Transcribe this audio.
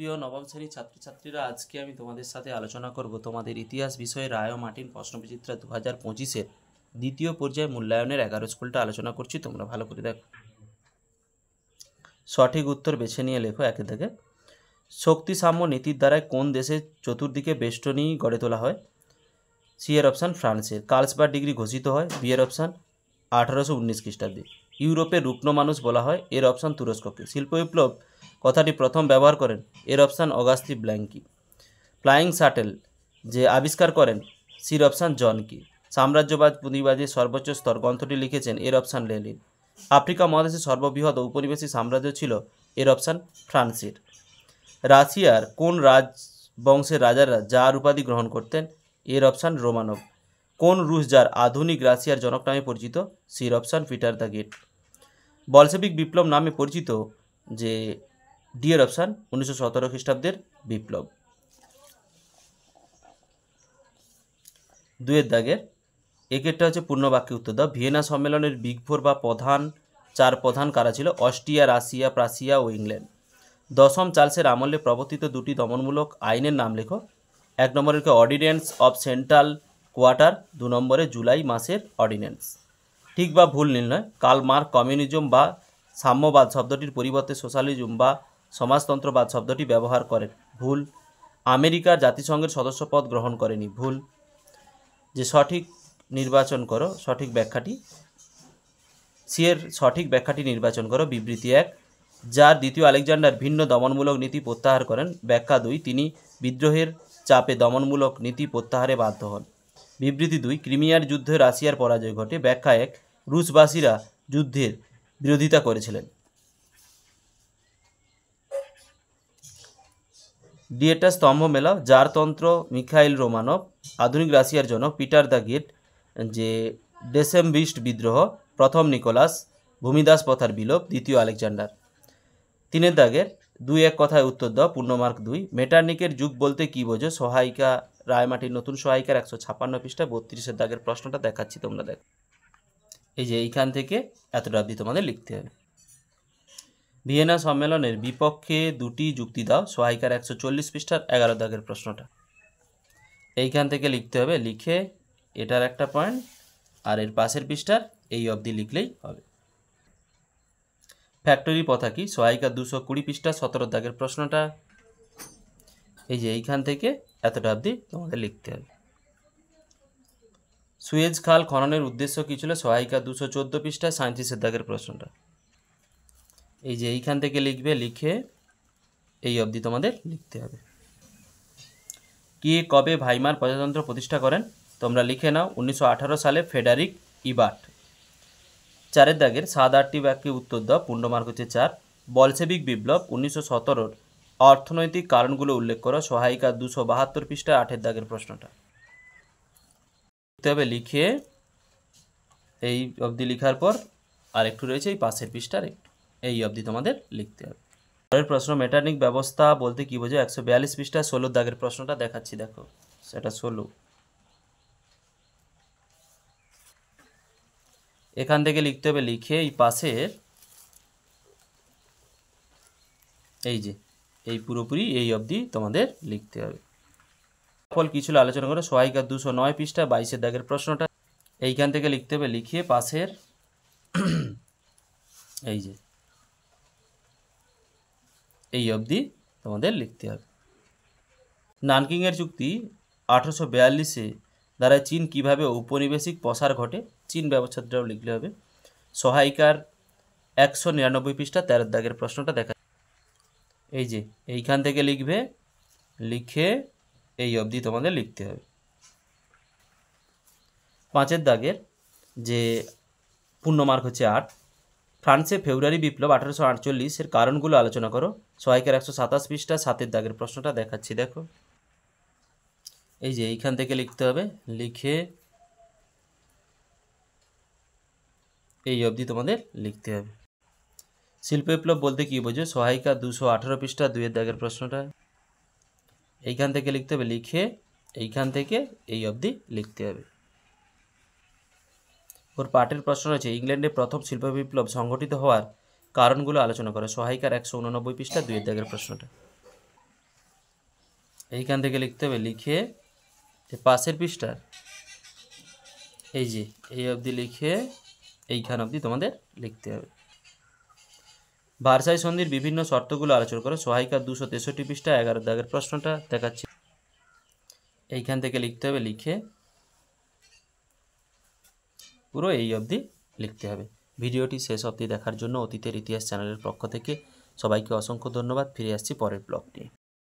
প্রিয় নবম শ্রেণীর ছাত্রছাত্রীরা, আজকে আমি তোমাদের সাথে আলোচনা করব তোমাদের ইতিহাস বিষয়ে রায় ও মার্টিন প্রশ্নবিচিত্রা 2025-এর দ্বিতীয় পর্যায়ে মূল্যায়নের 11 স্কুলটা আলোচনা করছি। তোমরা ভালো করে দেখো। সঠিক উত্তর বেছে নিয়ে লেখো একে থেকে। শক্তি সাম্য নীতির দ্বারায় কোন দেশের চতুর্দিকে বেষ্টনী গড়ে তোলা হয়? সি এর অপশান ফ্রান্সের। কার্লসবার্গ ডিগ্রি ঘোষিত হয়? বি এর অপশান 1819 খ্রিস্টাব্দে। ইউরোপের রুগ্ন মানুষ বলা হয়? এর অপশান তুরস্ককে। শিল্প বিপ্লব কথাটি প্রথম ব্যবহার করেন? এর অপশান অগাস্তি ব্ল্যাঙ্কি। ফ্লাইং শাটেল যে আবিষ্কার করেন? সির অপশান জন কি। সাম্রাজ্যবাদ পুঁজিবাদের সর্বোচ্চ স্তর গ্রন্থটি লিখেছেন? এর অপশান লেনিন। আফ্রিকা মহাদেশের সর্ববৃহৎ ঔপনিবেশিক সাম্রাজ্য ছিল? এর অপশান ফ্রান্সের। রাশিয়ার কোন রাজবংশের রাজারা জার উপাধি গ্রহণ করতেন? এর অপশান রোমানভ। কোন রুশ জার আধুনিক রাশিয়ার জনক নামে পরিচিত? সির option Peter the Great. Bolshevik বিপ্লব নামে পরিচিত যে ডি এর অপশান 1917 খ্রিস্টাব্দের বিপ্লব। দুয়ের দাগের একেরটা হচ্ছে পূর্ণবাক্যে উত্তর দাও। ভিয়েনা সম্মেলনের বিগ ফোর বা চার প্রধান কারা ছিল? অস্ট্রিয়া, রাশিয়া, প্রাশিয়া ও ইংল্যান্ড। দশম চার্লসের আমলে প্রবর্তিত দুটি দমনমূলক আইনের নাম লেখো। এক নম্বরের অর্ডিন্যান্স অফ সেন্ট্রাল কোয়ার্টার, 2 নম্বরে জুলাই মাসের অর্ডিন্যান্স। ঠিক বা ভুল নির্ণয়। কার্ল মার্ক কমিউনিজম বা সাম্যবাদ শব্দটির পরিবর্তে সোশ্যালিজম বা সমাজতন্ত্রবাদ শব্দটি ব্যবহার করেন? ভুল। আমেরিকার জাতিসংঘের সদস্যপদ গ্রহণ করেনি? ভুল। যে সঠিক নির্বাচন করো সঠিক ব্যাখ্যাটি। সি এর সঠিক ব্যাখ্যাটি নির্বাচন করো। বিবৃতি 1, যার দ্বিতীয় আলেকজান্ডার ভিন্ন দমনমূলক নীতি প্রত্যাহার করেন। ব্যাখ্যা 2, তিনি বিদ্রোহের চাপে দমনমূলক নীতি প্রত্যাহারে বাধ্য হন। বিবৃতি 2, ক্রিমিয়ার যুদ্ধে রাশিয়ার পরাজয় ঘটে। ব্যাখ্যা 1, রুশবাসীরা যুদ্ধের বিরোধিতা করেছিলেন। ডি এরটা স্তম্ভ মেলাও। জারতন্ত্র মিখাইল রোমানভ, আধুনিক রাশিয়ার জনক পিটার দ্য গ্রেট, যে ডেসেম্বিস্ট বিদ্রোহ, প্রথম নিকোলাস, ভূমিদাস প্রথার বিলোপ, দ্বিতীয় আলেকজান্ডার। 3 দাগের 2-1 কথায় উত্তর দাও। পূর্ণমার্ক 2। মেটার্নিকের যুগ বলতে কি বোঝো? সহায়িকা রায়মাটির নতুন সহায়িকার 156 পৃষ্ঠা 32 দাগের প্রশ্নটা দেখাচ্ছি, তোমরা দেখো। এই যে এইখান থেকে এতটা অবধি তোমাদের লিখতে হবে। ভিয়েনা সম্মেলনের বিপক্ষে দুটি যুক্তি দাও। সহায়িকার 140 পৃষ্ঠার 11 দাগের প্রশ্নটা এইখান থেকে লিখতে হবে। লিখে এটার একটা পয়েন্ট আর এর পাশের পৃষ্ঠার এই অবধি লিখলেই হবে। ফ্যাক্টরি প্রথা কি? সহায়িকা 220 পৃষ্ঠা 17 দাগের প্রশ্নটা এই যে এইখান থেকে এতটা অবধি তোমাদের লিখতে হবে। সুয়েজ খাল খননের উদ্দেশ্য কি ছিল? সহায়িকা 214 পৃষ্ঠা 37 দাগের প্রশ্নটা এই যে এইখান থেকে লিখবে। লিখে এই অবধি তোমাদের লিখতে হবে। কে কবে ভাইমার প্রজাতন্ত্র প্রতিষ্ঠা করেন? তোমরা লিখে নাও। 1918 সালে ফেডারিক ইবার্ট। 4 দাগের 7-8টি বাক্যে উত্তর দাও। পূর্ণমার্ক হচ্ছে 4। বলশেবিক বিপ্লব 1917-র অর্থনৈতিক কারণগুলো উল্লেখ করো। সহায়িকা 272 পৃষ্ঠা 8 দাগের প্রশ্নটা লিখতে হবে। লিখে এই অবধি লিখার পর আর একটু রয়েছে এই পাশের পৃষ্ঠার একটু, এই অবধি তোমাদের লিখতে হবে। পরের প্রশ্ন, মেটার্নিক ব্যবস্থা বলতে কি বোঝো? 142 পৃষ্ঠা 16 দাগের প্রশ্নটা দেখাচ্ছি, দেখো সেটা 16। এখান থেকে লিখতে হবে। লিখে এই পাশের এই যে এই পুরোপুরি এই অবধি তোমাদের লিখতে হবে। ফল কি ছিল আলোচনা করো। সহায়িকা 209 পৃষ্ঠা 22 দাগের প্রশ্নটা এইখান থেকে লিখতে হবে। লিখে পাশের এই যে এই অবধি তোমাদের লিখতে হবে। নানকিংয়ের চুক্তি 1842-এ দ্বারা চীন কিভাবে ঔপনিবেশিক প্রসার ঘটে? চীন ব্যবস্থাটাও লিখলে হবে। সহায়িকার 199 পৃষ্ঠা 13 দাগের প্রশ্নটা দেখা এই যে এইখান থেকে লিখবে। লিখে এই অবধি তোমাদের লিখতে হবে। 5 দাগের যে পূর্ণমার্ক হচ্ছে 8। ফ্রান্সে ফেব্রুয়ারি বিপ্লব 1848-এর কারণগুলো আলোচনা করো। সহায়িকার 127 পৃষ্ঠা 7 দাগের প্রশ্নটা দেখাচ্ছি, দেখো এই যে এইখান থেকে লিখতে হবে। লিখে এই অবধি তোমাদের লিখতে হবে। শিল্প বিপ্লব বলতে কি বোঝো? সহায়িকা 218 পৃষ্ঠা 2 দাগের প্রশ্নটা এইখান থেকে লিখতে হবে। লিখে এইখান থেকে এই অবধি লিখতে হবে। ওর পাঠের প্রশ্ন রয়েছে, ইংল্যান্ডে প্রথম শিল্প বিপ্লব সংঘটিত হওয়ার কারণগুলো আলোচনা করে। সহায়িকার 189 পৃষ্ঠা 2 দাগের প্রশ্নটা এইখান থেকে লিখতে হবে, লিখে পাশের পৃষ্ঠার এই যে এই অবধি লিখে এইখান অবধি তোমাদের লিখতে হবে। ভার্সাই সন্ধির বিভিন্ন শর্তগুলো আলোচনা করো। সহায়িকার 263 পৃষ্ঠা 11 দাগের প্রশ্নটা দেখাচ্ছি। এইখান থেকে লিখতে হবে, লিখে পুরো এই অবধি লিখতে হবে। ভিডিওটি শেষ অবধি দেখার জন্য অতীতের ইতিহাস চ্যানেলের পক্ষ থেকে সবাইকে অসংখ্য ধন্যবাদ। ফিরে আসছি পরের ব্লগ নিয়ে।